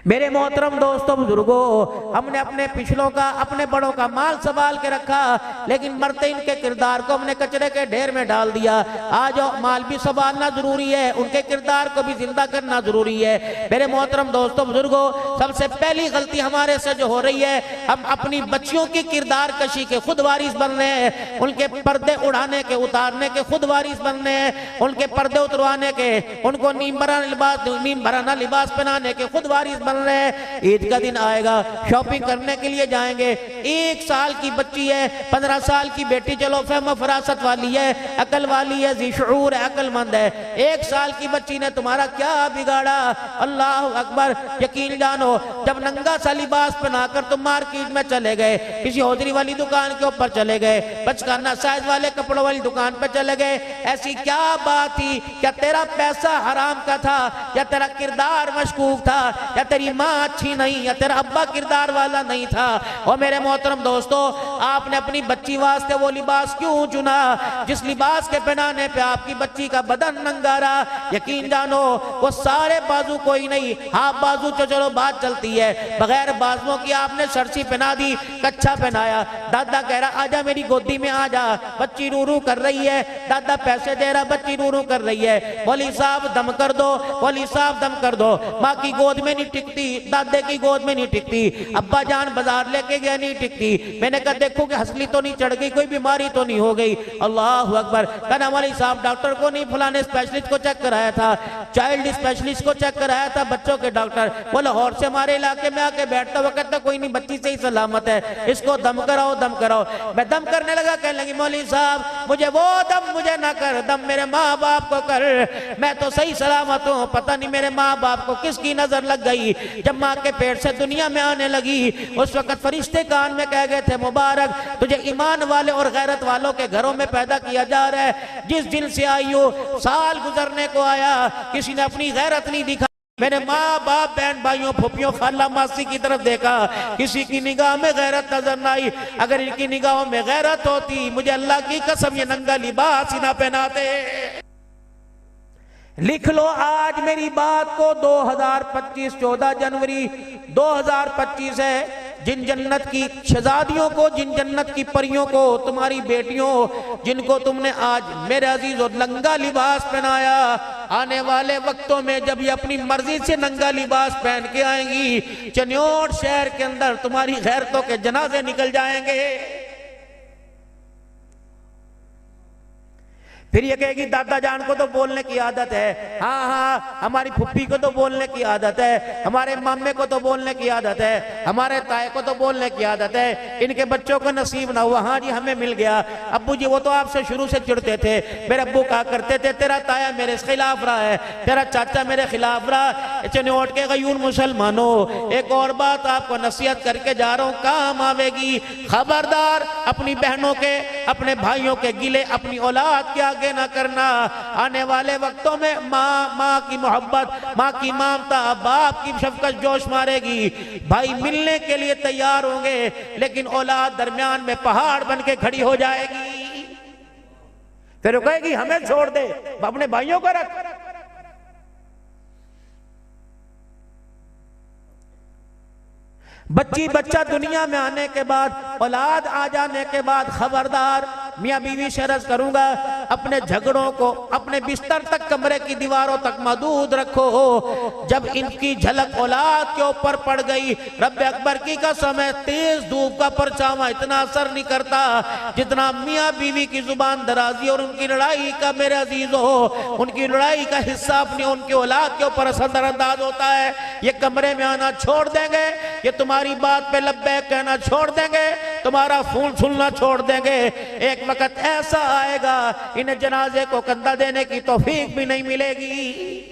मेरे मोहतरम दोस्तों बुजुर्गों, हमने अपने पिछलों का अपने बड़ों का माल संभाल के रखा, लेकिन मरते इनके किरदार को हमने कचरे के ढेर में डाल दिया। आज माल भी संभालना जरूरी है, उनके किरदार को भी जिंदा करना जरूरी है। मेरे मोहतरम दोस्तों बुजुर्गों, सबसे पहली गलती हमारे से जो हो रही है, हम अपनी बच्चियों की किरदार कशी के खुद वारिस बन रहे हैं। उनके पर्दे उड़ाने के उतारने के खुद वारिस बन रहे हैं, उनके पर्दे उतरवाने के, उनको नीम भराना लिबास पहनाने के खुद वारिस बन रहे हैं। ईद का दिन आएगा, शॉपिंग करने के लिए जाएंगे। 1 साल की बच्ची है, 15 साल की बेटी, चलो फहम फरासत वाली है, अकल वाली है, ज़िशऊर है, अकलमंद है। 1 साल की बच्ची ने तुम्हारा क्या बिगाड़ा? अल्लाह अकबर। यकीन जानो, जब नंगा सा लिबास पहनाकर तुम मार्केट में चले गए, किसी हौजरी वाली दुकान के ऊपर चले गए, बचकाना साइज वाले कपड़ों वाली दुकान पर चले गए, ऐसी क्या बात थी? क्या तेरा पैसा हराम का था, या तेरा किरदार मशकूक था, या तेरी माँ अच्छी नहीं, या तेरा अब्बा किरदार वाला नहीं था? और मेरे मोहतरम दोस्तों, आपने अपनी बच्ची वास्ते वो लिबास क्यों चुना जिस लिबास के पहनाने पे आपकी बच्ची का बदन नंगा रहा? यकीन जानो, वो सारे बाजू कोई नहीं, हाफ बाजू तो चलो बात चलती है, बगैर बाजुओं की आपने सरसी पहना दी, कच्छा पहनाया। दादा कह रहा आजा मेरी गोदी में आजा, बच्ची रू रू कर रही है, दादा पैसे दे रहा, बच्ची रू रू कर रही है। मौली साहब दम कर दो, मौली साहब दम कर दो। माँ की गोद में नहीं टिकती, दादे की गोद में नहीं टिकती, अब्बा जान बाजार लेके गया नहीं टिकती। मैंने कहा देखो कि हंसली तो नहीं चढ़ गई, कोई बीमारी तो नहीं हो गई? अल्लाह अकबर। कहना मौली साहब डॉक्टर को नहीं, फलाने स्पेशलिस्ट को चेक कराया था, चाइल्ड स्पेशलिस्ट को चेक कराया था, बच्चों के डॉक्टर। वो लाहौर से हमारे इलाके में आके बैठता हुआ कहता कोई नहीं, बच्ची से ही सलामत है, इसको दम कराओ दम कराओ। मैं दम करने लगा, कहने लगी मौली साहब मुझे वो दम मुझे ना कर, दम मेरे माँ बाप को कर, मैं तो सही सलामत हूँ। पता नहीं मेरे माँ बाप को किसकी नजर लग गई, जब माँ के पेट से दुनिया में आने लगी, उस वक्त फरिश्ते कान में कह गए थे मुबारक तुझे ईमान वाले और गैरत वालों के घरों में पैदा किया जा रहा है। जिस दिन से आई हो, साल गुजरने को आया, किसी ने अपनी गैरत नहीं दिखा। मैंने माँ बाप बहन भाइयों फुफियों खाला मासी की तरफ देखा, किसी की निगाह में गैरत नजर न आई। अगर इनकी निगाहों में गैरत होती, मुझे अल्लाह की कसम ये नंगा लिबास ही ना पहनाते। लिख लो आज मेरी बात को, 2025 14 जनवरी 2025 है। जिन जन्नत की शहजादियों को, जिन जन्नत की परियों को, तुम्हारी बेटियों जिनको तुमने आज मेरे अजीज और नंगा लिबास पहनाया, आने वाले वक्तों में जब ये अपनी मर्जी से नंगा लिबास पहन के आएंगी, चन्योट शहर के अंदर तुम्हारी गैरतों के जनाजे निकल जाएंगे। फिर ये कहेगी दादा जान को तो बोलने की आदत है, हाँ हाँ हमारी फुप्पी को तो बोलने की आदत है, हमारे मामे को तो बोलने की आदत है, हमारे ताए को तो बोलने की आदत है, इनके बच्चों को नसीब ना हुआ, हाँ जी हमें मिल गया। अब्बू जी वो तो आपसे शुरू से चिढ़ते थे, मेरे अब्बू कहा करते थे तेरा ताया मेरे खिलाफ रहा है, तेरा चाचा मेरे खिलाफ रहा। चनोट के गयूर मुसलमानों, एक और बात आपको नसीहत करके जा रहा हूँ, काम आवेगी। खबरदार अपनी बहनों के, अपने भाइयों के गिले अपनी औलाद के आगे ना करना। आने वाले वक्तों में माँ की मोहब्बत, माँ की ममता, बाप की शफकत जोश मारेगी। भाई मिलने के लिए तैयार होंगे, लेकिन औलाद दरमियान में पहाड़ बन के खड़ी हो जाएगी। फिर कहेगी हमें छोड़ दे, अपने भाइयों को रख। बच्ची बच्चा दुनिया में आने के बाद, औलाद आ जाने के बाद, खबरदार मियाँ बीवी से अर्ज करूंगा, अपने झगड़ों को अपने बिस्तर तक, कमरे की दीवारों तक महदूद रखो। जब इनकी झलक औलाद के ऊपर पड़ गई, रब अकबर की कसम है, तेज धूप का परछावा इतना असर नहीं करता जितना मियाँ बीवी की जुबान दराजी और उनकी लड़ाई का, मेरे अजीज हो, उनकी लड़ाई का हिस्सा अपनी उनकी औलाद के ऊपर असरअंदाज होता है। ये कमरे में आना छोड़ देंगे, ये तुम्हारी बात पे लब्बैक कहना छोड़ देंगे, तुम्हारा फोन सुनना छोड़ देंगे। एक वक्त ऐसा आएगा इन्हें जनाजे को कंधा देने की तौफीक भी नहीं मिलेगी।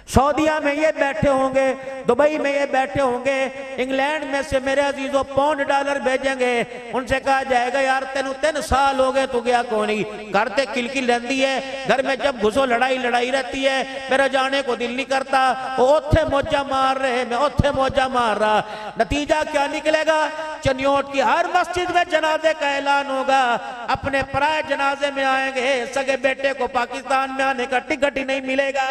सऊदीया में ये बैठे होंगे, दुबई में ये बैठे होंगे, इंग्लैंड में से मेरे अजीजों पाउंड डॉलर भेजेंगे। उनसे कहा जाएगा यार तेन 3 साल हो गए तू गया कौन ही, घर ते किलकिल रहती है, घर में जब घुसो लड़ाई लड़ाई रहती है, मेरा जाने को दिल नहीं करता। वो ओथे मौजा मार रहे, मैं ओथे मौजा मार रहा। नतीजा क्या निकलेगा? चनियोट की हर मस्जिद में जनाजे का ऐलान होगा, अपने पराए जनाजे में आएंगे, सगे बेटे को पाकिस्तान में आने का टिकट ही नहीं मिलेगा।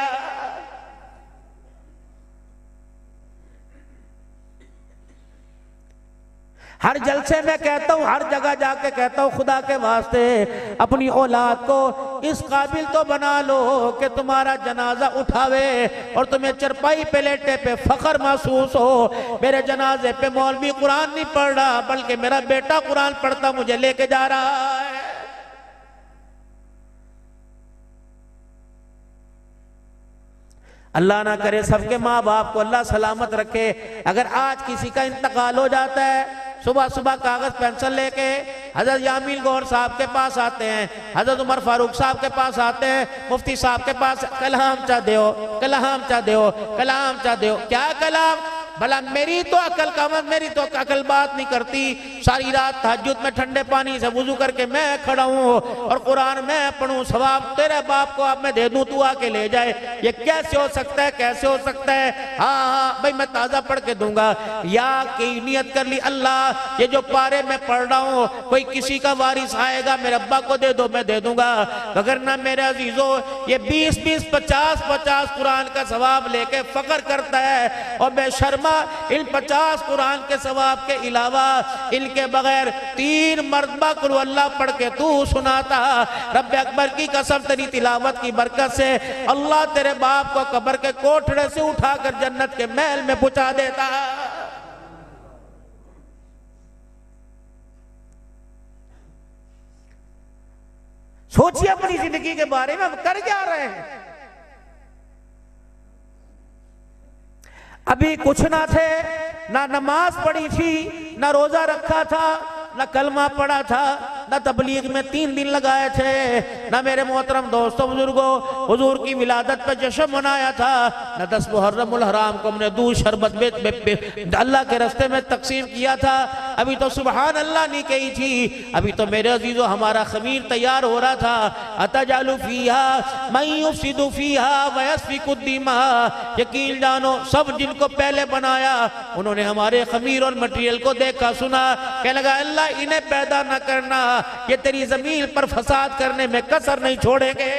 हर जलसे में कहता हूं, हर जगह जाके कहता हूं, खुदा के वास्ते अपनी औलाद को इस काबिल तो बना लो कि तुम्हारा जनाजा उठावे और तुम्हें चरपाई पे लेटे पे फख्र महसूस हो। मेरे जनाजे पे मौलवी कुरान नहीं पढ़ रहा, बल्कि मेरा बेटा कुरान पढ़ता मुझे लेके जा रहा है। अल्लाह ना करे सबके माँ बाप को अल्लाह सलामत रखे। अगर आज किसी का इंतकाल हो जाता है, सुबह सुबह कागज पेंसिल लेके हजरत यामील गौर साहब के पास आते हैं, हजरत उमर फारूक साहब के पास आते हैं, मुफ्ती साहब के पास, कलाम चा दो, कलाम चा दो, कलाम चा दो। क्या कलाम? भला मेरी तो अकल कामत, मेरी तो अकल बात नहीं करती। सारी रात तहज्जुद में ठंडे पानी से वुजू करके मैं खड़ा हूँ और कुरान मैं पढ़ूं, सवाब तेरे बाप को अब मैं दे दूं, तू आके ले जाए। ये कैसे हो सकता है? कैसे हो सकता है? हाँ हाँ भाई मैं ताज़ा पढ़ के दूंगा। या की नियत कर ली, अल्लाह ये जो पारे में पढ़ रहा हूँ कोई किसी का वारिस आएगा, मेरे अब्बा को दे दो, मैं दे दूंगा। अगर ना मेरे अजीजों ये 20-20, 50-50 कुरान का सवाब लेके फख्र करता है और बेशर्मा इन 50 कुरान के सवाब के अलावा इनके बगैर 3 मरतबा कुल अल्लाह पढ़ के तू सुनाता। रब्बे अकबर की कसम तेरी तिलावत की बरकत से अल्लाह तेरे बाप को कब्र के कोठड़े से उठाकर जन्नत के महल में पहुंचा देता। सोचिए अपनी जिंदगी के बारे में हम कर क्या रहे हैं। अभी कुछ ना थे, ना नमाज पढ़ी थी, ना रोजा रखा था, ना कलमा पढ़ा था, ना तबलीग में 3 दिन लगाए थे, ना मेरे मोहतरम दोस्तों बुजुर्गों हुजूर की विलादत पर जश्न मनाया था, ना 10 मुहर्रमुल हराम को हमने दूध शरबत अल्लाह के रास्ते में तकसीम किया था। अभी तो सुबहान अल्लाह नहीं कही थी। अभी तो मेरे अजीजों हमारा खमीर तैयार हो रहा था। अतजालु फीहा मन युफ्सिदु फीहा व यस्फिकु दिमा। यकीन जानो सब जिनको पहले बनाया उन्होंने हमारे खमीर और मटेरियल को देखा सुना, कहने लगा अल्लाह इन्हें पैदा न करना, ये तेरी जमीन पर फसाद करने में कसर नहीं छोड़ेंगे।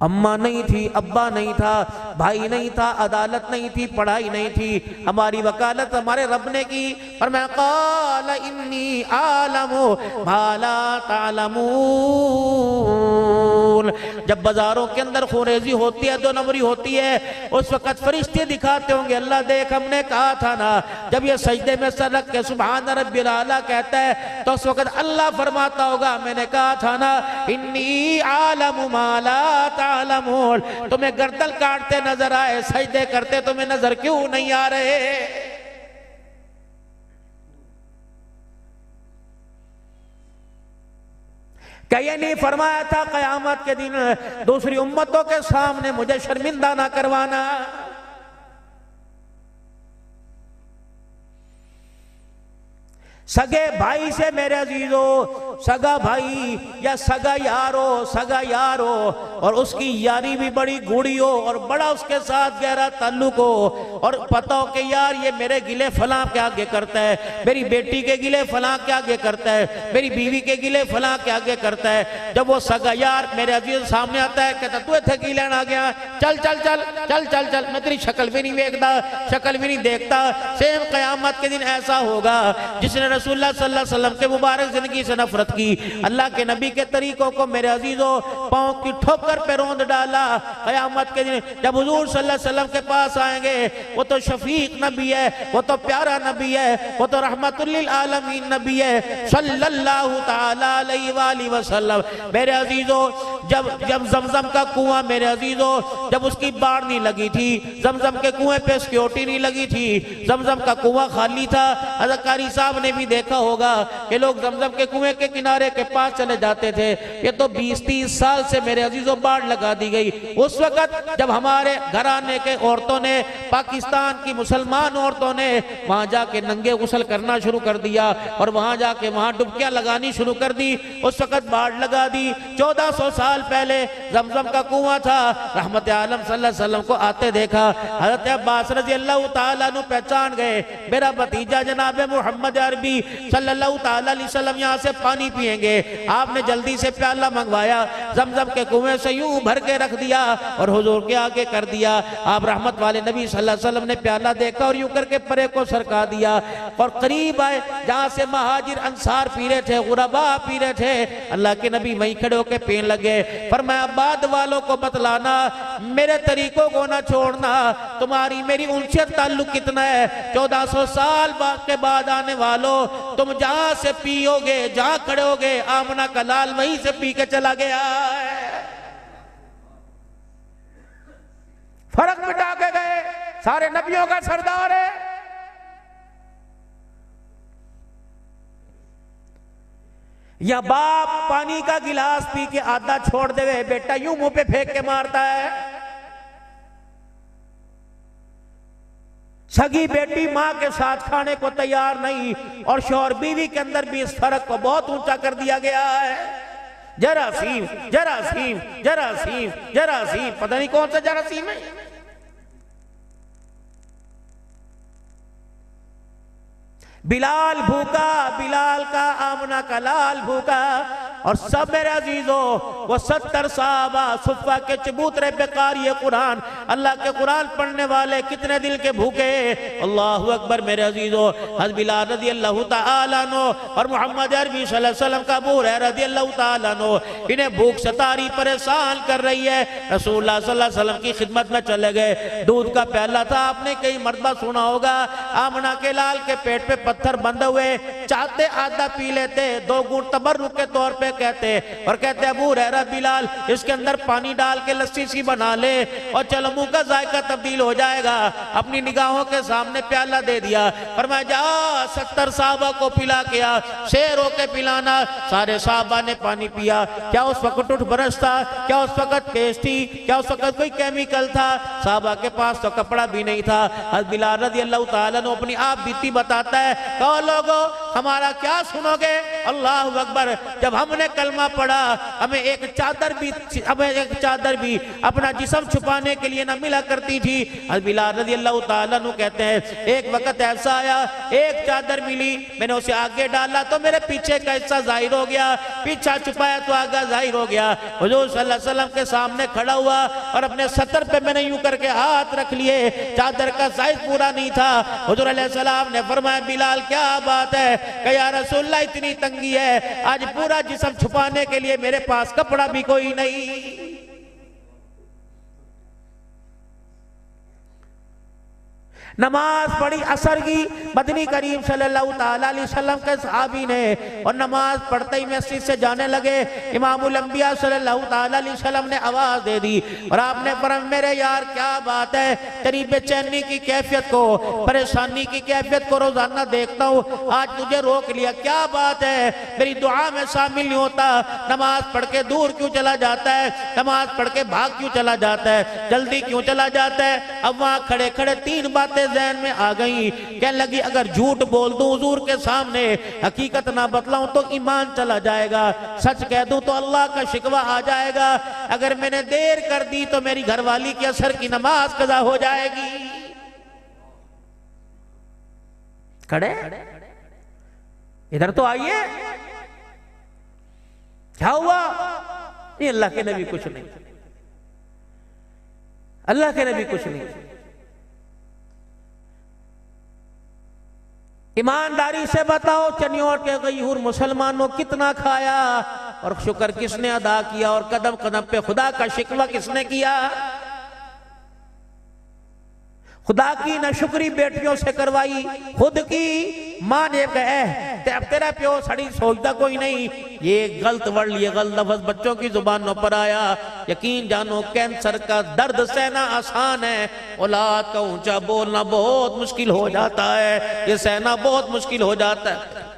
अम्मा नहीं थी, अब्बा नहीं था, भाई नहीं था, अदालत नहीं थी, पढ़ाई नहीं थी, हमारी वकालत हमारे रब ने की। पर मैं क़ाल इन्नी आलमु मा ला तालमून। जब बाजारों के अंदर खुरेजी होती है, 2 नंबरी होती है, उस वक्त फरिश्ते दिखाते होंगे अल्लाह देख हमने कहा था ना। जब ये सजदे में सर रख के सुभान रब्बिल आला कहता है तो उस वक्त अल्लाह फरमाता होगा मैंने कहा था ना इन्नी आलमु मा ला तालमून। तुम्हें गर्दन काटते नजर आए, सजदे करते तुम्हें नजर क्यों नहीं आ रहे? क्या ये नहीं फरमाया था कयामत के दिन दूसरी उम्मतों के सामने मुझे शर्मिंदा ना करवाना? सगे भाई से मेरे अजीजों, सगा भाई या सगा यारो और उसकी यारी भी बड़ी गूढ़ी हो और बड़ा उसके साथ गहरा ताल्लुक हो और पता हो कि यार ये मेरे गिले फलां के आगे करता है, मेरी बेटी के गिले फलां के आगे करता है, मेरी बीवी के गिले फलां के आगे करता है। जब वो सगा यार मेरे अजीज सामने आता है कहता तू इत्थे की लेना आ गया, चल चल चल चल चल चल, मैं तेरी शक्ल भी नहीं देखता, शक्ल भी नहीं देखता। सेम कयामत के दिन ऐसा होगा जिसने रसूलुल्लाह सल्लल्लाहु अलैहि वसल्लम के मुबारक जिंदगी से नफरत की, अल्लाह के नबी के तरीकों को मेरे अजीजों पांव की ठोकर पे रोंद डाला। कयामत के दिन जब हुजूर सल्लल्लाहु अलैहि वसल्लम के पास आएंगे, वो तो शफीक नबी है, वो तो प्यारा नबी है, वो तो रहमतुल लिल आलमीन नबी है सल्लल्लाहु तआला अलैहि वसल्लम। मेरे अजीजों जब जब जमजम का कुआं मेरे अजीजों जब उसकी बाढ़ नहीं लगी थी, जमजम के कुएं पे सिक्योरिटी नहीं लगी थी, जमजम का कुआं खाली था। हज़रत कारी साहब ने भी देखा होगा कि लोग जमजम के कुएं के किनारे के पास चले जाते थे। ये तो 20-30 साल से मेरे अजीजों बाढ़ लगा दी गई। उस वक्त जब हमारे घराने के औरतों ने, पाकिस्तान की मुसलमान औरतों ने वहां जाके नंगे गुस्ल करना शुरू कर दिया और वहां जाके वहां डुबकियां लगानी शुरू कर दी, उस वक्त बाढ़ लगा दी। 1400 साल पहले जमजम का कुआं था। रहमत आलम सल्लल्लाहु अलैहि वसल्लम को आते देखा। हजरत अब्बास रजी अल्लाह तआला अन्हु पहचान गए, मेरा भतीजा जनाब मोहम्मद अरबी सल्लल्लाहु तआला अलैहि वसल्लम यहाँ से पानी पिएंगे। आपने जल्दी से प्याला मंगवाया, जमजम के कुएं से यूं भर के रख दिया और हुजूर के आगे कर दिया। आप रहमत वाले नबी सल्लल्लाहु अलैहि वसल्लम ने प्याला देखा और यूं करके परे को सरका दिया और करीब आए जहां से महाजिर अंसार पी रहे थे, गुरबा पी रहे थे। अल्लाह के नबी वहीं खड़े होकर पीने लगे। फरमाया बाद वालों को बतलाना, मेरे तरीकों को ना छोड़ना, तुम्हारी मेरी उनसे ताल्लुक कितना है। 1400 साल के बाद आने वालों, तुम जहां से पियोगे, जहां खड़े होगे, आमना का लाल वहीं से पी के चला गया है। फर्क मिटा के गए, सारे नबियों का सरदार है। या बाप पानी का गिलास पी के आधा छोड़ देवे, बेटा यूं मुंह पे फेंक के मारता है। सगी बेटी मां के साथ खाने को तैयार नहीं और शौहर बीवी के अंदर भी इस फर्क को बहुत ऊंचा कर दिया गया है। जरासीम जरासीम जरासीम जरासीम, पता नहीं कौन सा जरासीम है। बिलाल भूखा, बिलाल का आमना का लाल भूखा और सब मेरे अजीजों वो 70 साहबा सुफ़ा के चबूतरे पे कारी कुरान, अल्लाह के कुरान पढ़ने वाले कितने दिल के भूखे। अल्लाहु अकबर मेरे अजीजों। हज़रत बिलाल रज़ी अल्लाह तआला अन्हु और मोहम्मद अरबी सल्लल्लाहु अलैहि वसल्लम का अबू हुरैरा रज़ी अल्लाह तआला अन्हु, इन्हें भूख सतारी परेशान कर रही है। रसूलुल्लाह सल्लल्लाहु अलैहि वसल्लम की खिदमत में चले गए। दूध का प्याला था, आपने कई मरतबा सुना होगा, आमना के लाल के पेट पे पत्थर बंधे हुए, चाहते आधा पी लेते, 2 घूंट तबर्रुक के तौर पे कहते और कहते अबू हुरैरा बिलाल इसके अंदर पानी डाल के लस्सी सी बना ले और चलो मुंह का जायका तब्दील हो जाएगा। अपनी निगाहों के सामने प्याला दे दिया, फरमाया जा 70 साहबा को पिला के आ, शेर होके पिलाना। सारे साहबा ने पानी पिया। क्या उस वक्त उठ बरस था? क्या उस वक्त पेश थी? क्या उस वक्त कोई केमिकल था? साहबा के पास तो कपड़ा भी नहीं था। हज़रत बिलाल रज़ी अल्लाह तआला अन्हु अपनी आप बीती बताता है, कहो लोगो हमारा क्या सुनोगे? अल्लाह अकबर। जब हमने कलमा पढ़ा, हमें एक चादर भी अपना जिस्म छुपाने के लिए न मिला करती थी। हज़रत बिलाल रज़ी अल्लाह तआला अन्हु कहते हैं एक वक्त ऐसा आया, एक चादर मिली, मैंने उसे आगे डाला तो मेरे पीछे का हिस्सा जाहिर हो गया, पीछा छुपाया तो आगे जाहिर हो गया। हुजूर सल्लल्लाहु अलैहि वसल्लम के सामने खड़ा हुआ और अपने सतर पे मैंने यूं करके हाथ रख लिए, चादर का साइज पूरा नहीं था। हुजूर अलैहिस्सलाम ने फरमाया बिलाल क्या बात है? कि या रसूलल्लाह इतनी तंगी है, आज पूरा जिस्म छुपाने के लिए मेरे पास कपड़ा भी कोई नहीं। नमाज पढ़ी असर की, मदनी करीम सल्लल्लाहु ताला अलैहि वसल्लम के सहाबी ने, और नमाज पढ़ते ही मस्जिद से जाने लगे। इमामुल अंबिया सल्लल्लाहु ताला अलैहि वसल्लम ने आवाज दे दी और आपने फरमाया मेरे यार क्या बात है, तेरी बेचैनी की कैफियत को, परेशानी की कैफियत को रोजाना देखता हूँ, आज तुझे रोक लिया, क्या बात है? मेरी दुआ में शामिल नहीं होता, नमाज पढ़ के दूर क्यों चला जाता है, नमाज पढ़ के भाग क्यों चला जाता है, जल्दी क्यों चला जाता है? अब वहां खड़े खड़े 3 बातें ज़हन में आ गई। कहने लगी अगर झूठ बोल दूं हुजूर के सामने, हकीकत ना बतलाऊं तो ईमान चला जाएगा, सच कह दूं तो अल्लाह का शिकवा आ जाएगा, अगर मैंने देर कर दी तो मेरी घरवाली की असर की नमाज कज़ा हो जाएगी। खड़े इधर तो आइए, क्या हुआ? ये अल्लाह के नबी कुछ नहीं, अल्लाह के नबी कुछ नहीं। ईमानदारी से बताओ, चनियोट के गयूर मुसलमानों कितना खाया और शुक्र किसने अदा किया, और कदम कदम पे खुदा का शिकवा किसने किया? खुदा की नाशुक्री बेटियों से करवाई, खुद की मां ने कहा तेरा प्यो सड़ी सोचता कोई नहीं। ये गलत वर्ड, ये गलत लफ्ज बच्चों की जुबानों पर आया। यकीन जानो कैंसर का दर्द सहना आसान है, औलाद का ऊंचा बोलना बहुत मुश्किल हो जाता है, ये सहना बहुत मुश्किल हो जाता है।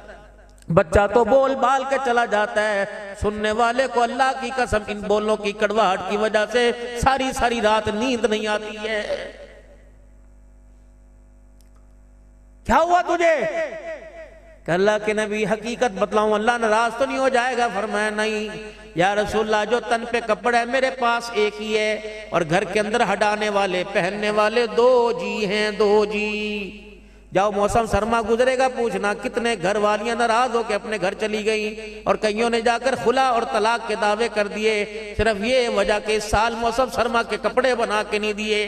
बच्चा तो बोल बाल के चला जाता है, सुनने वाले को अल्लाह की कसम इन बोलों की कड़वाहट की वजह से सारी सारी रात नींद नहीं आती है। क्या हुआ तुझे? अल्लाह के नबी हकीकत बतलाऊं, अल्लाह नाराज तो नहीं हो जाएगा? फरमाया नहीं या रसूलल्लाह, जो तन पे कपड़ा है मेरे पास एक ही है, और घर के अंदर हटाने वाले पहनने वाले 2 जी हैं, 2 जी। जाओ मौसम सरमा गुजरेगा, पूछना कितने घर वालियां नाराज होकर अपने घर चली गई, और कईयों ने जाकर खुला और तलाक के दावे कर दिए, सिर्फ ये वजह के इस साल मौसम सरमा के कपड़े बना के नहीं दिए,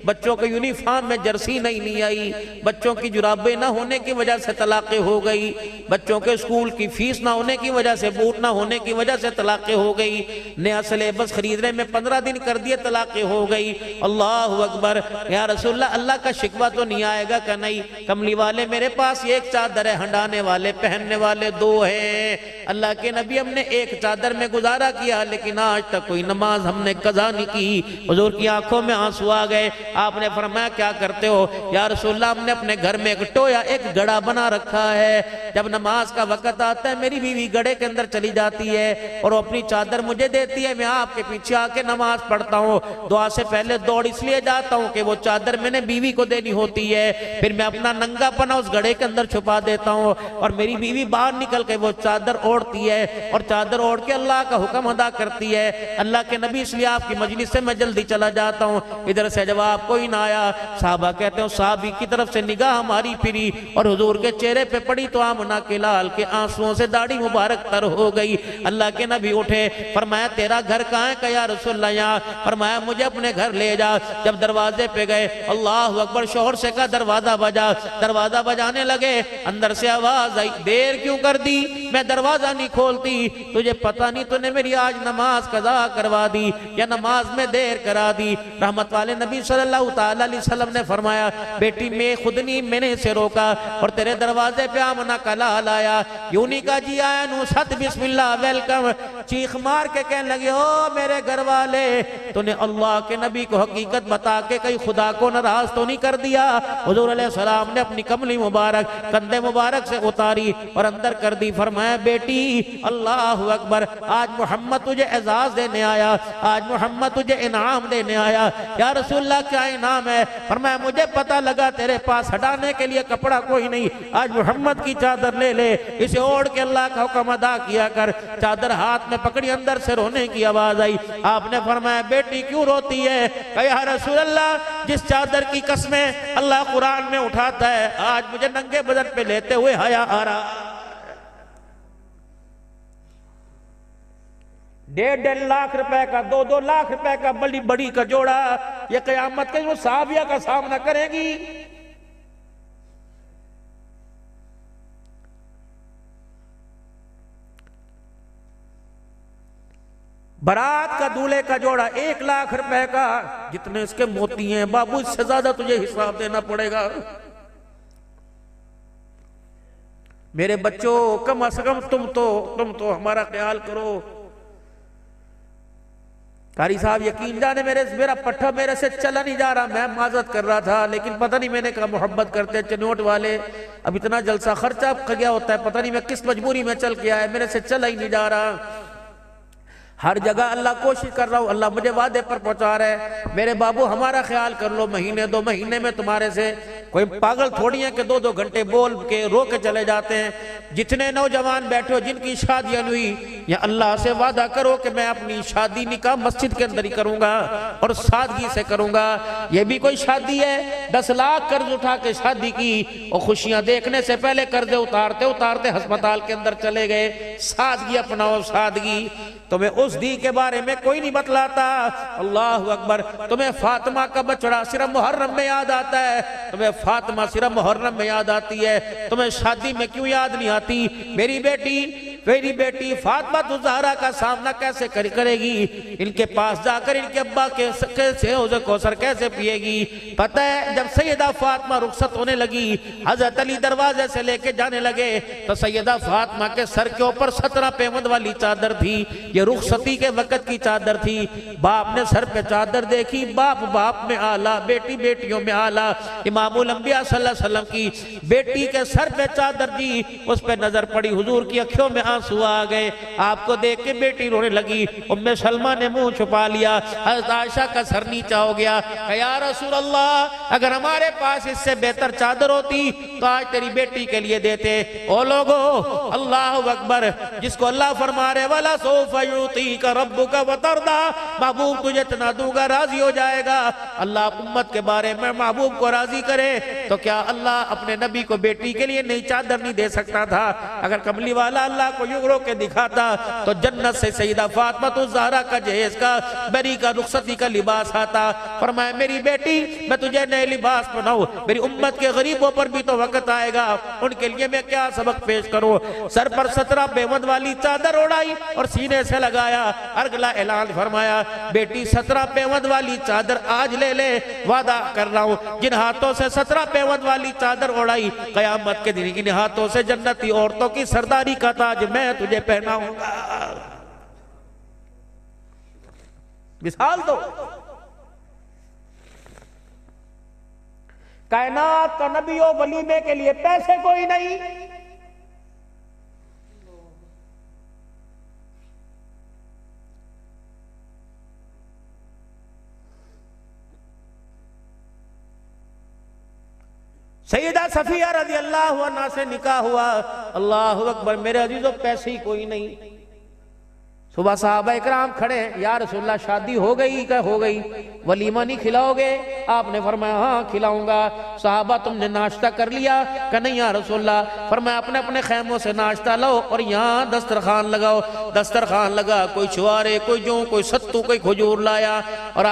बच्चों के यूनिफॉर्म में जर्सी नहीं आई, बच्चों की जुराबे ना होने की वजह से तलाक़ें हो गई, बच्चों के स्कूल की फीस ना होने की वजह से, बूट ना होने की वजह से तलाक़ें हो गई, नया सिलेबस खरीदने में 15 दिन कर दिए, तलाक़ें हो गई। अल्लाह अकबर। या रसूलल्लाह, अल्लाह का शिकवा तो नहीं आएगा? का नहीं, कमली वाले मेरे पास एक चादर है, हंडाने वाले पहनने वाले 2 हैं। अल्लाह के नबी, हमने एक चादर में गुजारा किया, लेकिन आज तक कोई नमाज हमने कज़ा नहीं की। हुजूर की आंखों में आंसू आ गए। आपने फरमाया क्या करते हो? या रसूलल्लाह, हमने अपने घर में एक टोया, एक गड़ा बना रखा है, जब नमाज का वक्त आता है मेरी बीवी गड़े के अंदर चली जाती है और अपनी चादर मुझे देती है, मैं आपके पीछे आके नमाज पढ़ता हूँ। दुआ से पहले दौड़ इसलिए जाता हूँ कि वो चादर मैंने बीवी को देनी होती है, फिर मैं अपना नंगा पना उस गड़े के अंदर छुपा देता हूँ, और मेरी बीवी बाहर निकल के वो चादर ओढ़ती है और चादर ओढ़ के अल्लाह का हुक्म अदा करती है। अल्लाह के नबी, इसलिए आपकी मजलिस से मैं जल्दी चला जाता हूँ। इधर से जवाब कोई ना आया। साहबा कहते हो साहबी की तरफ से निगाह हमारी फिरी और हुजूर के चेहरे पे पड़ी तो आमना के लाल के आंसुओं से दाढ़ी मुबारक तर हो गई। अल्लाह के नबी उठे, फरमाया तेरा घर कहाँ है? का या रसूलल्लाह यहाँ। फरमाया मुझे अपने घर ले जा। जब दरवाजे पे गए, अल्लाह अकबर, शोहर से कहा दरवाजा बजा। दरवाजा बजाने लगे, अंदर से आवाज आई, देर क्यों कर दी? मैं दरवाजा नहीं खोलती, तुझे पता नहीं तूने मेरी आज नमाज कज़ा करवा दी या नमाज में देर करा दी। रहमत वाले नबी सल्लल्लाहु ताला अलैहि वसल्लम ने फरमाया, बेटी मैं खुद नहीं, मैंने इसे रोका और तेरे दरवाजे पे आमना का लाल आया, यूं नहीं का जी आया नू सत बिस्मिल्लाह वेलकम, चीख मार के कहने लगे, ओ मेरे घर वाले, तूने अल्लाह के नबी को हकीकत बता के कहीं खुदा को नाराज तो नहीं कर दिया? हुजूर अलैहि सलाम ने अपनी कमली मुबारक कंधे मुबारक से उतारी और अंदर कर दी। फरमाया बेटी अल्लाह अकबर, आज मोहम्मद तुझे एजाज देने आया, आज मोहम्मद तुझे इनाम देने आया। या रसूलल्लाह क्या इनाम है? फरमाया मुझे पता लगा तेरे पास हटाने के लिए कपड़ा कोई नहीं, आज मोहम्मद की चादर ले ले, इसे ओढ़ के अल्लाह का हुक्म अदा किया कर। चादर हाथ में पकड़ी, अंदर से रोने की आवाज आई। आपने फरमाया बेटी क्यों रोती है? या रसूलल्लाह, जिस चादर की कसमें अल्लाह कुरान में उठाता है, आज मुझे नंगे बदन पे लेते हुए हया आ रहा। 1.5 लाख रुपए का, 2-2 लाख रुपए का बड़ी बड़ी का जोड़ा, ये कयामत के साहबिया का सामना करेगी। बारात का दूल्हे का जोड़ा 1 लाख रुपए का, जितने इसके मोती हैं बाबू, इससे ज्यादा तुझे हिसाब देना पड़ेगा। मेरे बच्चों, कम से कम तुम तो हमारा ख्याल करो। कारी साहब यकीन जाने मेरा पट्टा मेरे से चला नहीं जा रहा, मैं माजरत कर रहा था, लेकिन पता नहीं मैंने कहा मोहब्बत करते चनोट वाले, अब इतना जलसा खर्चा गया होता है, पता नहीं मैं किस मजबूरी में चल के आया, मेरे से चला ही नहीं जा रहा। हर जगह अल्लाह कोशिश कर रहा हूँ, अल्लाह मुझे वादे पर पहुंचा रहा है। मेरे बाबू हमारा ख्याल कर लो, महीने 2 महीने में तुम्हारे से कोई पागल थोड़ी है कि 2-2 घंटे बोल के रो के चले जाते हैं। जितने नौजवान बैठे हो जिनकी शादियां हुई, या अल्लाह से वादा करो कि मैं अपनी शादी निकाह मस्जिद के अंदर ही करूंगा और सादगी से करूंगा। ये भी कोई शादी है? 10 लाख कर्ज उठा के शादी की और खुशियां देखने से पहले कर्जे उतारते उतारते अस्पताल के अंदर चले गए। सादगी अपनाओ, सादगी। तुम्हें उस दी के बारे में कोई नहीं बतलाता। अल्लाह अकबर। तुम्हें फातिमा का बछड़ा सिर्फ मुहर्रम में याद आता है, तुम्हें फातिमा सिर्फ मुहर्रम में याद आती है, तुम्हें शादी में क्यों याद नहीं आती? मेरी बेटी मेरी बेटी फातिमा ज़हरा का सामना कैसे करेगी, इनके पास जाकर इनके अब्बा के कैसे हौज़ कौसर कैसे पिएगी। पता है जब सैयदा फातिमा रुखसत होने लगी, हजरत अली दरवाजे से लेके जाने लगे तो सैयदा फातिमा के सर के ऊपर 17 पेवंद वाली चादर थी। ये रुखसती के वक्त की चादर थी। बाप ने सर पे चादर देखी, बाप बाप में आला, बेटी बेटियों में आला। इमामुल अंबिया सल्लल्लाहु अलैहि वसल्लम की बेटी के सर पे चादर दी, उस पे नजर पड़ी, हुजूर की अखियों में आंसू आ गए। आपको देख के बेटी रोने लगी। उम्मे सलमा ने मुंह छुपा लिया, हज़रत आयशा का सर नीचा हो गया। या रसूल अल्लाह, अगर हमारे पास इससे बेहतर चादर होती तो आज तेरी बेटी के लिए देते। ओ लोगो, अल्लाह अकबर, जिसको अल्लाह फरमा रहे वाला सौफा युतीका रब्बुका वतरदा, महबूब तुझे इतना दूंगा राजी हो जाएगा। अल्लाह उम्मत के बारे में महबूब को राजी करे तो क्या अल्लाह अपने नबी को बेटी के लिए नई चादर नहीं दे सकता था? अगर कमली वाला अल्लाह को यूं रो के दिखाता तो जन्नत से सईदा फातिमा ज़हरा का जहेज का बरी का रुखसती का लिबास आता। फरमाया मेरी बेटी, मैं तुझे नए लिबास बनाऊं, मेरी उम्मत के गरीबों पर भी तो वक्त आएगा, उनके लिए मैं क्या सबक पेश करूं। सर पर 17 पेवंद वाली चादर ओढ़ाई और सीने से लगाया। अगला ऐलान फरमाया, बेटी 17 पेवंद वाली चादर आज ले ले, वादा कर रहा हूं जिन हाथों से 17 पेवंद वाली चादर ओढ़ाई, कयामत के दिन इन हाथों से जन्नती औरतों की सरदारी का ताज मैं तुझे पहनाऊंगा। मिसाल दो, कायनात का नबी हो, वलीमे के लिए पैसे कोई नहीं। सैयदा सफिया रज़ी अल्लाह अन्हा से निकाह हुआ। अल्लाह अकबर, मेरे अजीजों पैसे ही कोई नहीं। सुबह साहबा इकराम खड़े, या रसूलल्लाह शादी हो गई क्या? हो गई। वलीमा नहीं खिलाओगे? आपने फरमाया हाँ खिलाऊंगा। साहबा तुमने नाश्ता कर लिया? क्या नहीं या रसूलल्लाह। फरमाया अपने अपने खैमों से नाश्ता लो और यहाँ दस्तरखान लगाओ। दस्तरखान लगा, कोई छुआरे, कोई जौ, कोई सत्तू, कोई खजूर लाया और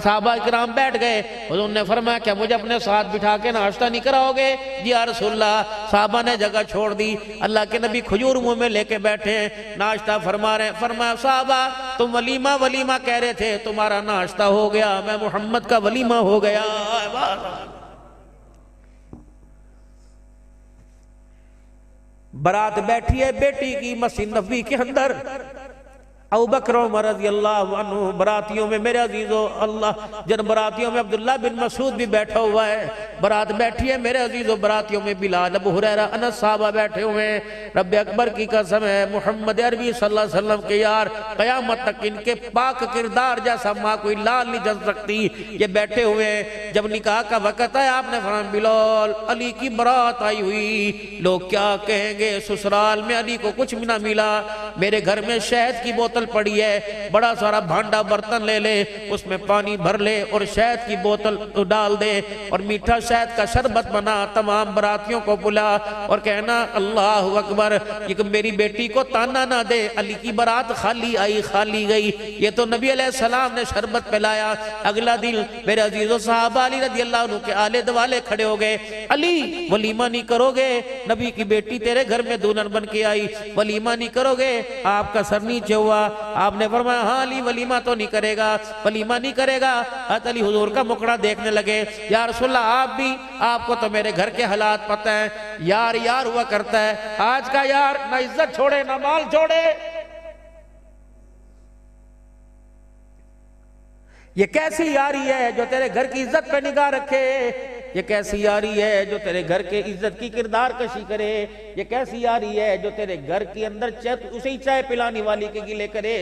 साहबा इकराम बैठ गए। उन्होंने फरमाया क्या मुझे अपने साथ बिठा के नाश्ता नहीं कराओगे? जी या रसूलल्लाह। साहबा ने जगह छोड़ दी। अल्लाह के नबी खजूर मुंह में लेके बैठे, नाश्ता फरमा रहे। फरमाया साहबा तुम वलीमा वलीमा कह रहे थे, तुम्हारा नाश्ता हो गया, मैं मोहम्मद का वलीमा हो गया। बारात बैठी है बेटी की मस्जिद नबवी के अंदर। अबू बकर उमर रज़ी अल्लाह अन्हु बरातियों में, मेरे अजीजों अल्लाह जन बरातियों में अब्दुल्ला बिन मसूद भी बैठा हुआ है। बारात बैठी है मेरे अजीजों, बरातियों में बिलाल, अबू हुरैरा, अनस साहबा बैठे हुए हैं। रब्बे अकबर की कसम है, मोहम्मद अरबी सल्लल्लाहु अलैहि वसल्लम के यार कयामत तक इनके पाक किरदार जैसा माँ कोई लाल नहीं जल सकती। ये बैठे हुए हैं। जब निकाह का वक़्त है, आपने फरमाया बिलाल, अली की बारात आई हुई, लोग क्या कहेंगे? ससुराल में अली को कुछ भी ना मिला, मेरे घर में शहद की बोतल पड़ी है, बड़ा सारा भांडा बर्तन ले ले, उसमें पानी भर ले और शहद की बोतल डाल दे और मीठा शहद का शरबत बना, तमाम बरातियों को बुला और कहना अल्लाह अकबर, कि मेरी बेटी को ताना ना दे, अली की बारात खाली आई खाली गई। ये तो नबी अलैहिस्सलाम ने शरबत पिलाया। अगला दिन मेरे अजीजों साहबा अली रज़ी अल्लाह अन्हु के आले दवाले खड़े हो गए। अली वलीमा नहीं करोगे? नबी की बेटी तेरे घर में दुल्हन बन के आई, वलीमा नहीं करोगे? आपका सर नीचे हुआ। आपने फरमाया हाँ अली वलीमा तो नहीं करेगा, वलीमा नहीं करेगा। हज़रत अली हुजूर का मुखड़ा देखने लगे। या रसूलल्लाह आप भी, आपको तो मेरे घर के हालात पता है, यार यार हुआ करता है। आज का यार ना इज्जत छोड़े ना माल छोड़े। ये कैसी यारी है जो तेरे घर की इज्जत पे निगाह रखे? ये कैसी यारी है जो तेरे घर के इज्जत की किरदार कशी करे? ये कैसी यारी है जो तेरे घर के अंदर उसे ही चाय पिलाने वाली के गिले करे?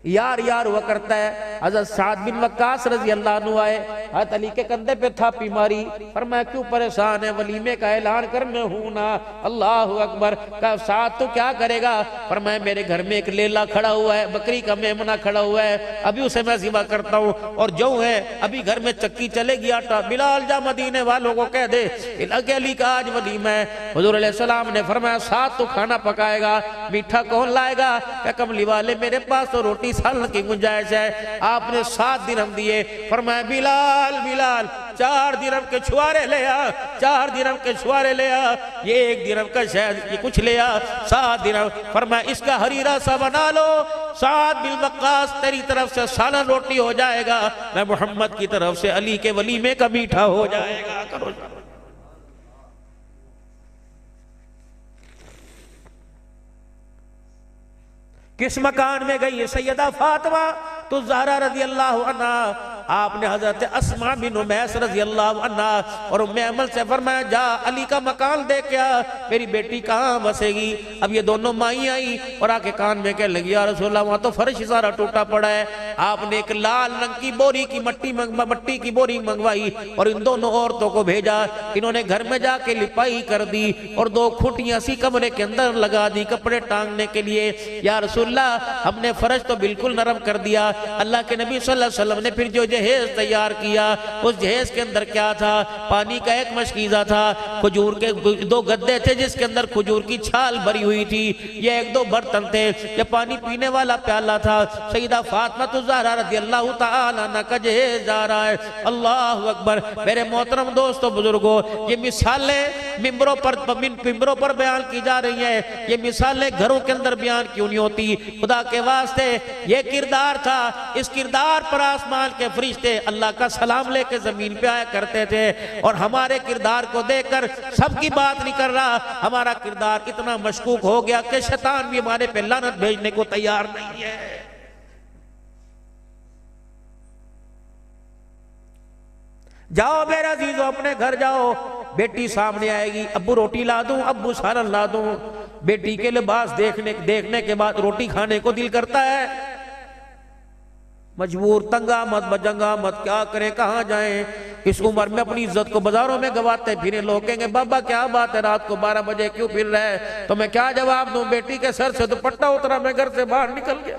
यार यार हुआ करता है। हज़रत साद बिन वक्कास रज़ी अल्लाह अन्हु आए, हज़रत अली के कंधे पे थापी मारी। फरमाया क्यों परेशान है? वलीमे का ऐलान कर, मैं हूं ना। अल्लाह अकबर। का साथ तो क्या करेगा? फरमाया मेरे घर में एक लेला खड़ा हुआ है, बकरी का मेमना खड़ा हुआ है, अभी उसे मैं ज़िबा करता हूँ। और जो है अभी घर में चक्की चलेगी आटा, बिलाल जा मदीने वालों को कह दे अली का आज वलीमा है। हुजूर अलैहिस्सलाम ने फरमाया साथ तो खाना पकाएगा, मीठा कौन लाएगा? क्या कमली वाले मेरे पास तो रोटी सालन की गुंजाइश है। आपने 7 दिन हम दिए। फरमाया बिलाल बिलाल बिलाल 4 दिरहम के छुआरे ले आ, 4 दिरहम के छुआरे ले आ, ये 1 दिरहम का शायद ये कुछ ले आ, 7 दिरहम। फरमाया इसका हरीरा सा बना लो, साद बिल वक्कास तेरी तरफ से सालन रोटी हो जाएगा, मैं मोहम्मद की तरफ से अली के वलीमे का मीठा हो जाएगा। करो किस मकान में गई है सैयदा फातिमा तो ज़हरा रज़ी अल्लाह अन्हा, आपने हजरत अस्मा बिन उमैस रज़ी अल्लाह अन्हा और उम्मे अमल से फरमाया जा अली का मकान देख क्या, मेरी बेटी कहाँ बसेगी। अब ये दोनों माई आई और आके कान में कह लगी या रसूलल्लाह वहाँ तो फर्श सारा टूटा पड़ा है। आपने एक लाल रंग की बोरी की मट्टी की बोरी मंगवाई और इन दोनों औरतों को भेजा, इन्होंने घर में जाके लिपाई कर दी और 2 खुटियां सी कमरे के अंदर लगा दी कपड़े टांगने के लिए। या रसूलल्लाह हमने फर्श तो बिल्कुल नरम कर दिया। अल्लाह के नबी सल्लल्लाहु अलैहि वसल्लम ने फिर जो जहेज तैयार किया उस जहेज के अंदर क्या था, पानी का एक मशकीज़ा था, खजूर के 2 गद्दे थे जिसके अंदर खजूर की छाल भरी हुई थी, ये 1-2 बर्तन थे, ये पानी पीने वाला प्याला था। सईदा फातिमा ज़हरा रज़ियल्लाहु ताला अन्हा का जहेज जा रहा है। अल्लाहु अकबर। मेरे मोहतरम दोस्तों बुजुर्गों, ये मिसालें मिंबरों पर बयान की जा रही है, ये मिसालें घरों के अंदर बयान क्यों नहीं होती। खुदा के वास्ते ये किरदार था, इस किरदार पर आसमान के फरिश्ते अल्लाह का सलाम लेके जमीन पे आया करते थे और हमारे किरदार को देखकर सबकी बात नहीं कर रहा, हमारा किरदार इतना मशकूक हो गया कि शैतान भी हमारे पे लानत भेजने को तैयार नहीं है। जाओ मेरा अजीजों अपने घर जाओ, बेटी सामने आएगी, अब्बू रोटी ला दूं, अब्बू सालन ला दूं। बेटी के लिबास देखने के बाद रोटी खाने को दिल करता है, मजबूर तंगा मत बजंगा मत, क्या करें कहाँ जाएं। इस उम्र में अपनी इज्जत को बाजारों में गवाते फिरे, लोग कहेंगे बाबा क्या बात है रात को 12 बजे क्यों फिर रहे, तो मैं क्या जवाब दूं। बेटी के सर से दुपट्टा उतरा, मैं घर से बाहर निकल गया।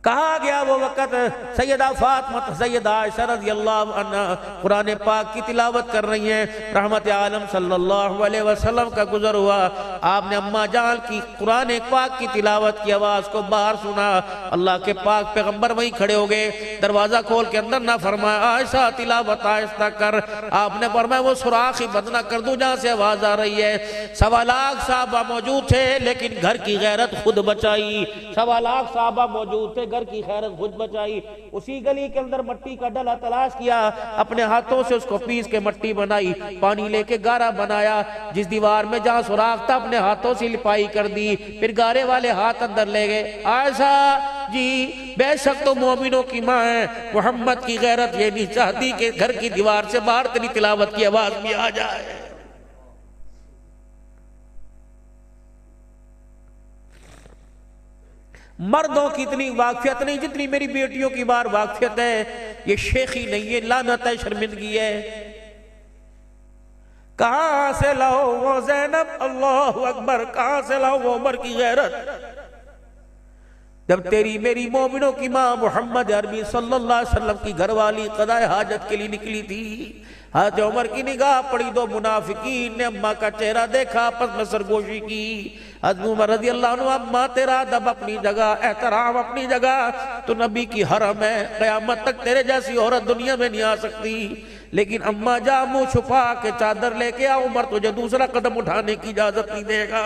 कहा गया वो वक़्त सैयदा फातिमा सैयदा आयशा रज़ियल्लाहु अन्हा कुरान पाक की तिलावत कर रही हैं। रहमत आलम सल्लल्लाहु अलैहि वसल्लम का गुजर हुआ, आपने अम्मा जान की कुरान पाक की तिलावत की आवाज को बाहर सुना। अल्लाह के पाक पैगंबर वहीं खड़े हो गए, दरवाजा खोल के अंदर ना फरमाया आयशा तिलावत आहिस्ता कर, आपने फरमाया वो सुराख ही बंद ना कर दूं जहां से आवाज आ रही है। 1.25 लाख साहबा मौजूद थे लेकिन घर की गैरत खुद बचाई। 1.25 लाख साहबा मौजूद थे, घर की खैरत खुद बचाई। उसी गली के अंदर मट्टी का डला तलाश किया, अपने हाथों से उसको पीस के मट्टी बनाई, पानी लेके गारा बनाया, जिस दीवार में जहां सुराख था अपने हाथों से लिपाई कर दी, फिर गारे वाले हाथ अंदर ले गए। आयशा जी बेशक तो मोमिनों की माँ है, मोहम्मद की गैरत ये नहीं चाहती कि घर की दीवार से बाहर तेरी तिलावत की आवाज भी आ जाए। मर्दों की इतनी वाकफियत नहीं जितनी मेरी बेटियों की बार वाकफियत है। ये शेखी नहीं है, लानत है, शर्मिंदगी है। कहां से लाओ वो ज़ैनब, अल्लाहु अकबर, कहां से लाओ वो उमर की गैरत। जब तेरी मेरी मोमिनों की मां मोहम्मद अरबी सल्लल्लाहु अलैहि वसल्लम की घरवाली क़ज़ाए हाजत के लिए निकली थी, हज़रत उमर की निगाह पड़ी, 2 मुनाफिकीन ने अम्मा का चेहरा देखा, आपस में सरगोशी की। हज़रत उमर रज़ी अल्लाह अन्हु, अम्मा तेरा अदब अपनी जगह, एहतराम अपनी जगह, तो नबी की हरम है, क़यामत तक तेरे जैसी औरत दुनिया में नहीं आ सकती। लेकिन अम्मा जा मुंह छुपा के चादर लेके आ, उमर तुझे दूसरा कदम उठाने की इजाजत नहीं देगा।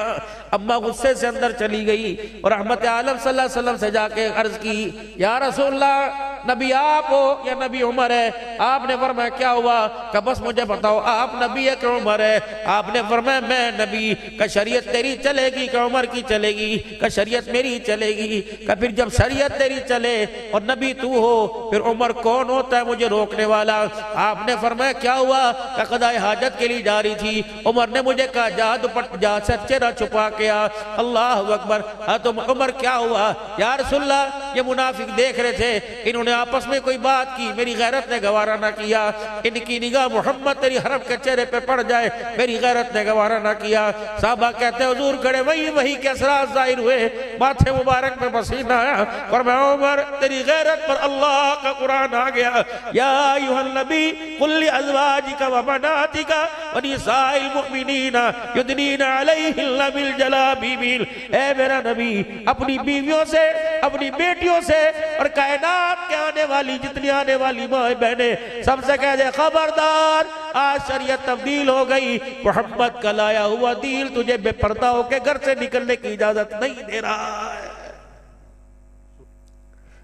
अम्मा गुस्से से अंदर चली गई और रहमत आलम सल्लल्लाहु अलैहि वसल्लम से जाके अर्ज की, या रसूलल्लाह नबी आप हो या नबी उमर है। आपने फरमाया क्या हुआ, का बस मुझे बताओ आप नबी है कि उमर है। आपने फरमाया मैं नबी, का शरीयत तेरी चलेगी कि उमर की चलेगी, का शरीयत मेरी चलेगी। का फिर जब शरीयत तेरी चले और नबी तू हो फिर उमर कौन होता है मुझे रोकने वाला। आपने फरमाया क्या हुआ, का क़ज़ाए हाजत के लिए जा रही थी, उमर ने मुझे कहा जा दुपट्टा जा चेहरा छुपा के आ। अल्लाह अकबर। तो उमर क्या हुआ, या रसूलल्लाह ये मुनाफिक देख रहे थे, इन्होंने आपस में कोई बात की, मेरी गैरत ने गवारा ना किया, इनकी निगाह मोहम्मद तेरी हरम के चेहरे पे पड़ जाए, मेरी गैरत ने गवारा ना किया। साहबा कहते हैं हुजूर खड़े वही के असरात जाहिर हुए, माथे मुबारक में पसीना आया, और मैं उमर तेरी गैरत पर अल्लाह का कुरान आ गया, या अय्युहन नबी कुल अज़वाजिका व बनातिका व निसाइल मुमिनीना युदनीना अलैहिन्ना मिन जलाबिबिल। ए मेरा नबी, अपनी बीवियों से, अपनी बेटियों से और कायनात के आने वाली जितनी आने वाली माँ बहनें सबसे कह दे खबरदार, आज शरीयत तब्दील हो गई, मोहम्मद का लाया हुआ दीन तुझे बेपर्दा होकर घर से निकलने की इजाजत नहीं दे रहा है।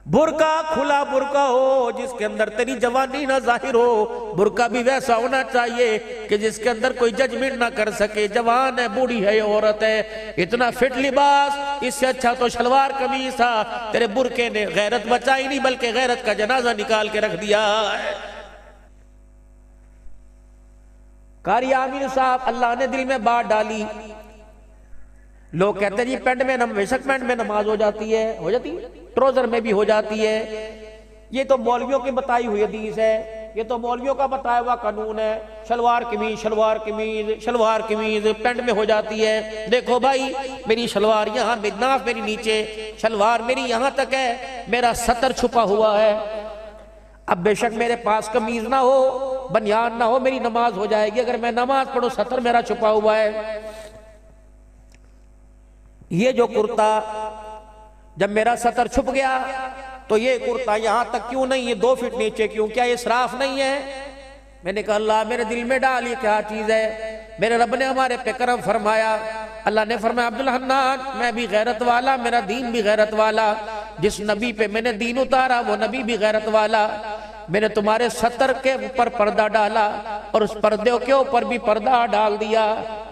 बुरका खुला बुरका हो जिसके अंदर तेरी जवानी ना जाहिर हो, बुरका भी वैसा होना चाहिए कि जिसके अंदर कोई जजमेंट ना कर सके, जवान है, बूढ़ी है, औरत है, इतना फिट लिबास, इससे अच्छा तो शलवार कमीज था। तेरे बुरके ने गैरत बचाई नहीं बल्कि गैरत का जनाजा निकाल के रख दिया है। कारी आमिर साहब, अल्लाह ने दिल में बात डाली, लोग कहते हैं जी पैंट में बेशक पैंट में नमाज हो जाती है, हो जाती है, ट्राउजर में भी हो जाती है, ये तो मौलवियों की बताई हुई हदीस है, ये तो मौलवियों का बताया हुआ कानून है, शलवार कमीज शलवार कमीज शलवार कमीज पैंट में हो जाती है। देखो भाई, मेरी शलवार यहाँ, नाफ मेरी नीचे, शलवार मेरी यहाँ तक है, मेरा सतर छुपा हुआ है। अब बेशक मेरे पास कमीज ना हो, बनियान ना हो, मेरी नमाज हो जाएगी। अगर मैं नमाज पढ़ूं, सतर मेरा छुपा हुआ है। ये जो कुर्ता, जब मेरा सतर छुप गया तो ये कुर्ता यहां तक क्यों नहीं है, 2 फीट नीचे क्यों, क्या ये इसराफ नहीं है? मैंने कहा अल्लाह मेरे दिल में डाल, ये क्या चीज है? मेरे रब ने हमारे पे करम फरमाया। अल्लाह ने फरमाया अब्दुल हन्नान, मैं भी गैरत वाला, मेरा दीन भी गैरत वाला, जिस नबी पे मैंने दीन उतारा वो नबी भी गैरत वाला। मैंने तुम्हारे सतर के ऊपर पर्दा डाला और उस पर्दे के ऊपर भी पर्दा डाल दिया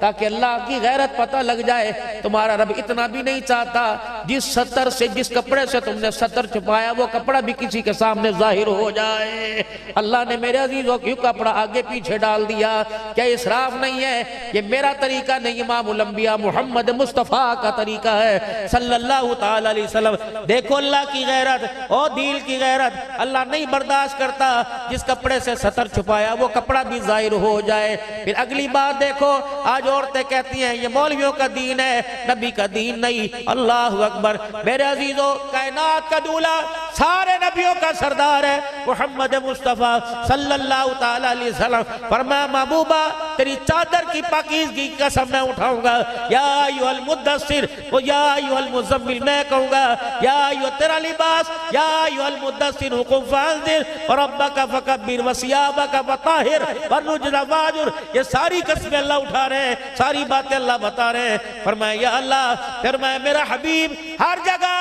ताकि अल्लाह की गैरत पता लग जाए। तुम्हारा रब इतना भी नहीं चाहता जिस सतर से, जिस कपड़े से तुमने सतर छुपाया वो कपड़ा भी किसी के सामने जाहिर हो जाए। अल्लाह ने मेरे अजीजों क्यों कपड़ा आगे पीछे डाल दिया? क्या इसराफ नहीं है? ये मेरा तरीका नहीं, इमामुल अंबिया मोहम्मद मुस्तफा का तरीका है सल्लल्लाहु ताला अलैहि वसल्लम। देखो अल्लाह की गैरत और दिल की गैरत, अल्लाह नहीं बर्दाश्त करता जिस कपड़े से सतर छुपाया वो कपड़ा भी जाहिर हो जाए। फिर अगली बात देखो, आज औरतें कहती हैं ये मौलवियों का दीन है, नबी का दीन नहीं। अल्लाह अकबर। मेरे अजीजों, कायनात का दूल्हा, सारे नबियों का सरदार है मोहम्मद मुस्तफा सल्लल्लाहु ताला अलैहि वसल्लम। फरमाया महबूबा तेरी चादर की पाकीज़गी की कसम मैं उठाऊंगा, या अय्युहल मुद्दस्सिर व या अय्युहल मुज़म्मिल मैं कहूंगा, या अय्युह तेरा लिबास, या अय्युहल मुद्दस्सिर हुकुम फाज़िर और रब्बका फकब्बिर व सियाबका फताहिर व रुज्ला वाजुर। ये सारी कसमें अल्लाह उठा रहे हैं, सारी बातें अल्लाह बता रहे हैं। फरमाया या अल्लाह, फरमाया मेरा हबीब हर जगह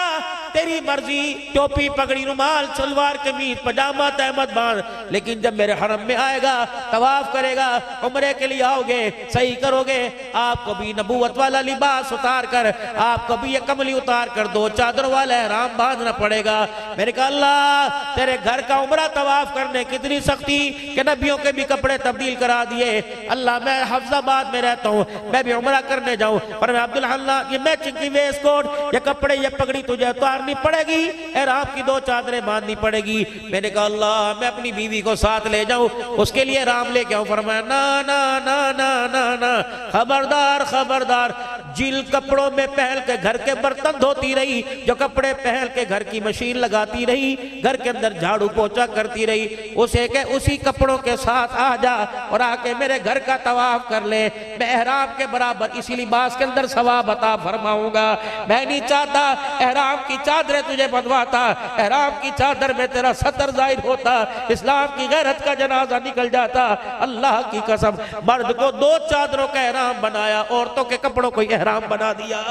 तेरी मर्जी, टोपी पगड़ी रुमाल सलवार कमीज पजामा तहमद बांध, लेकिन जब मेरे हरम में आएगा, तवाफ करेगा, उम्रे के लिए आओगे, सही करोगे, आपको भी नबूवत वाला लिबास उतार कर, आपको भी ये कमली उतार कर 2 चादर वाला एहराम बांधना पड़ेगा। मैंने कहा अल्लाह तेरे घर का उम्रा तवाफ करने कितनी सख्ती कि नबियों के भी कपड़े तब्दील करा दिए। अल्लाह मैं हफ्जाबाद में रहता हूँ, मैं भी उम्रा करने जाऊँ, पर मैं अब्दुल हन्नान ये मैचिंग की वेस्ट कोट, ये कपड़े, ये पगड़ी तुझे उतारनी पड़ेगी, एहराम की 2 चादरें बांधनी पड़ेगी। मैंने कहा अल्लाह मैं अपनी बीवी को साथ ले जाऊं, उसके लिए एहराम लेके आऊं। फरमाया ना ना ना ना ना ना, खबरदार खबरदार, जिन कपड़ों में पहन के घर के बर्तन धोती रही, जो कपड़े पहन के घर की मशीन लगाती रही, घर के अंदर झाड़ू पोछा करती रही, उसे के उसी कपड़ों के साथ आ जा और आके मेरे घर का तवाफ कर ले, मैं एहराम के बराबर इसी लिबास के अंदर सवाब अता फरमाऊंगा। मैं नहीं चाहता एहराम की चादरें तुझे बंधवाता, एहराम की चादर में तेरा सतर जाहिर होता, इस्लाम की गैरत का जनाजा निकल जाता। अल्लाह की कसम, मर्द को 2 चादरों का एहराम बनाया, औरतों के कपड़ों को एहराम बना दिया।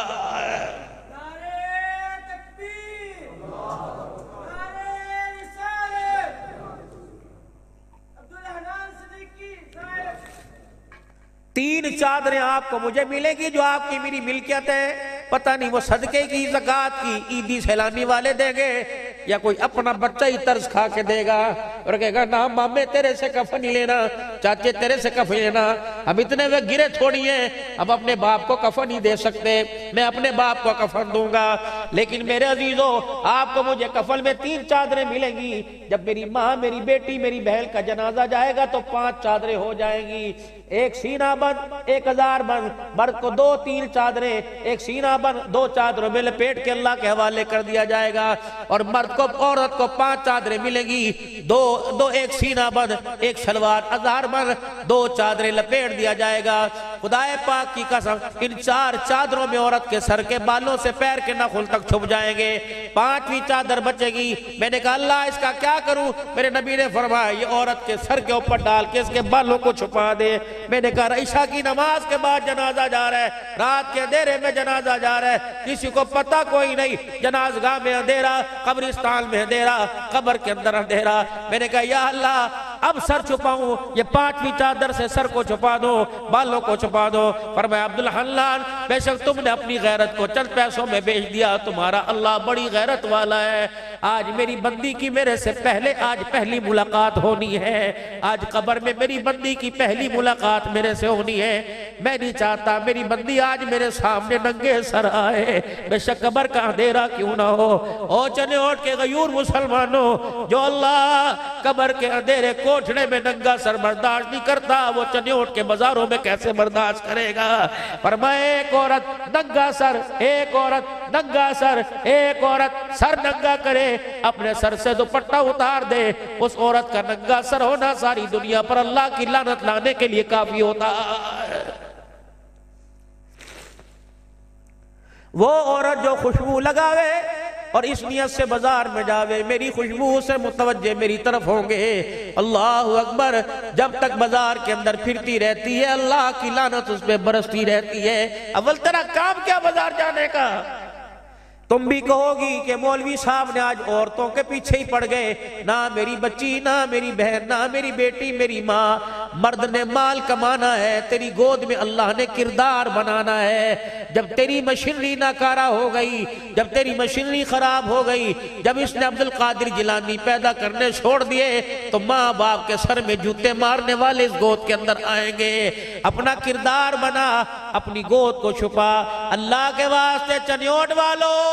तीन चादरें आपको मुझे मिलेगी जो आपकी मेरी मिल्कियत है। पता नहीं वो सदके की, ज़कात की, ईदी सैलानी वाले देंगे या कोई अपना बच्चा ही तर्ज खा के देगा और कहेगा ना मामे तेरे से कफन ही लेना, चाचे तेरे से कफन लेना। हम इतने वे गिरे थोड़ी हैं, हम अपने बाप को कफन ही दे सकते, मैं अपने बाप को कफन दूंगा। लेकिन मेरे अजीजों, आपको मुझे कफल में 3 चादरें मिलेंगी। जब मेरी माँ, मेरी बेटी, मेरी बहन का जनाजा जाएगा तो 5 चादरें हो जाएंगी। एक सीना बंद, 1000 बंद। मर्द को 2-3 चादरें, एक सीना बंद, 2 चादरों में लपेट के अल्लाह के हवाले कर दिया जाएगा। और मर्द को, औरत को 5 चादरें मिलेंगी, दो एक सीना बंद, एक सलवार 1000 बंद, 2 चादरें लपेट दिया जाएगा। खुदाए पाक की कसम, इन 4 चादरों में औरत के सर के बालों से पैर के नाखून तक छुप जाएंगे। 5वीं चादर बचेगी। मैंने कहा अल्लाह इसका क्या करूं? मेरे नबी ने फरमाया ये औरत के सर के ऊपर डाल के इसके बालों को छुपा दे। मैंने कहा ईशा की नमाज के बाद जनाजा जा रहा है, रात के अंधेरे में जनाजा जा रहा है, किसी को पता कोई नहीं, जनाजगाह में अंधेरा, कब्रिस्तान में अंधेरा, कब्र के अंदर अंधेरा। मैंने कहा या अल्लाह अब सर छुपाऊं, ये 5वीं चादर से सर को छुपा दो, बालों को छुपा दो। फरमाया अब्दुल हन्नान, बेशक तुमने अपनी गैरत को चंद पैसों में बेच दिया, तुम्हारा अल्लाह बड़ी गैरत वाला है। आज मेरी बंदी की मेरे से पहले आज पहली मुलाकात होनी है। आज कब्र में मेरी बंदी की पहली मुलाकात मेरे से होनी है। मैं नहीं चाहता मेरी बंदी आज मेरे सामने नंगे सर आए, बेशक कब्र का अंधेरा क्यों ना हो। ओ चने उठ के गयूर मुसलमानों, जो अल्लाह कब्र के अंधेरे कोठड़े में नंगा सर बर्दाश्त नहीं करता, वो चने उठ के बाजारों में कैसे बर्दाश्त करेगा? फरमाए एक औरत नंगा सर, एक औरत नंगा सर, एक औरत सर नंगा करे, अपने सर से दुपट्टा उतार दे, उस औरत का नंगा सर होना सारी दुनिया पर अल्लाह की लानत लाने के लिए काफी होता है। वो औरत जो खुशबू लगावे और इस नियत से बाजार में जावे, मेरी खुशबू से मुतवज्जे मेरी तरफ होंगे, अल्लाह अकबर, जब तक बाजार के अंदर फिरती रहती है अल्लाह की लानत उस पर बरसती रहती है। अव्वल तेरा काम क्या बाजार जाने का? तुम भी कहोगी कि मौलवी साहब ने आज औरतों के पीछे ही पड़ गए, ना मेरी बच्ची, ना मेरी बहन, ना मेरी बेटी, मेरी माँ। मर्द ने माल कमाना है, तेरी गोद में अल्लाह ने किरदार बनाना है। जब तेरी मशीनरी नाकारा हो गई, जब तेरी मशीनरी खराब हो गई, जब इसने अब्दुल कादिर जिलानी पैदा करने छोड़ दिए, तो माँ बाप के सर में जूते मारने वाले इस गोद के अंदर आएंगे। अपना किरदार बना, अपनी गोद को छुपा। अल्लाह के वास्ते चनियोट वालों,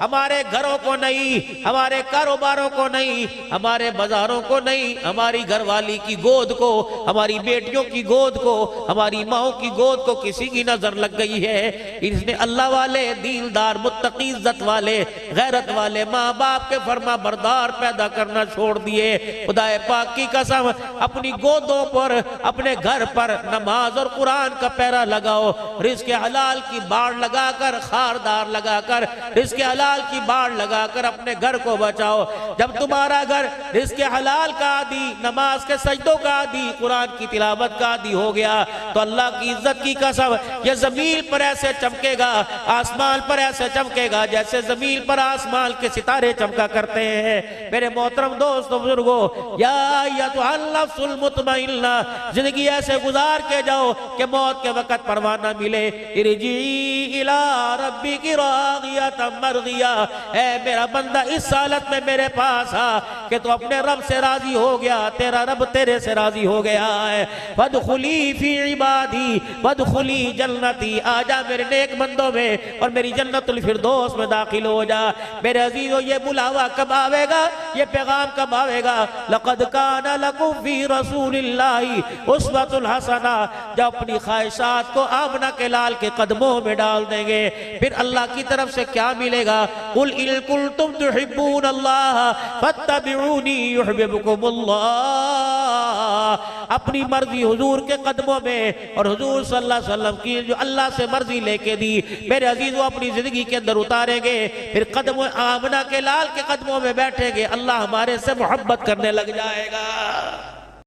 हमारे घरों को नहीं, हमारे कारोबारों को नहीं, हमारे बाजारों को नहीं, हमारी घरवाली की गोद को, हमारी बेटियों की गोद को, हमारी माओ की गोद को किसी की नजर लग गई है। इसने अल्लाह वाले, दीनदार, मुत्तकी, इज्जत वाले, गैरत वाले माँ बाप के फरमा बरदार पैदा करना छोड़ दिए। खुदाए पाक की कसम, अपनी गोदों पर, अपने घर पर नमाज और कुरान का पैरा लगाओ। रिज़्क़ हलाल की बाड़ लगाकर, खारदार लगाकर, रिज़्क़ हलाल की बाड़ लगाकर अपने घर को बचाओ। जब तुम्हारा घर रिज़्क़ हलाल का आदी, नमाज के सजदों का आदी, कुरान की तिलावत का आदी हो गया, तो अल्लाह की इज्जत की कसम, यह ज़मीन पर ऐसे चमकेगा, आसमान पर ऐसे चमकेगा जैसे ज़मीन पर आसमान के सितारे चमका करते हैं। मेरे मोहतरम दोस्तों, बुजुर्गों, या अय्युहन नफ्सुल मुतमइन्ना, जिंदगी ऐसे गुजार के जाओ कि मौत के वक्त परवाना मिले। इरजी इला रब्बिकी रादियतम मर्दिया, ऐ मेरा बंदा इस हालत में मेरे पास आ कि तू अपने रब से राजी हो गया, तेरा रब तेरे से राजी हो गया है। वदखुली फी इबादी वदखुली जन्नती, आजा मेरे नेक बंदों में और मेरी जन्नतुल फिरदौस में दाखिल हो जा। मेरे अजीजों, ये बुलावा कब आवेगा? ये पैगाम कब आवेगा? लक़द काना लकुम फी रसूलिल्लाहि उस्वतुल हसना। जब अपनी ख्वाहिशात को आमना के लाल के कदमों में डाल देंगे, फिर अल्लाह की तरफ से क्या मिलेगा? कुल इन कुंतुम तुहिब्बून अल्लाह फत्तबिऊनी युहिब्बुकुमुल्लाह। अपनी मर्जी हुजूर के कदमों में और हुजूर सल्लल्लाहु अलैहि वसल्लम की जो अल्लाह से मर्जी लेके दी, मेरे अजीजों, अपनी जिंदगी के अंदर उतारेंगे, फिर कदमों आमना के लाल के कदमों में बैठेंगे, अल्लाह हमारे से मोहब्बत करने लग जाएगा।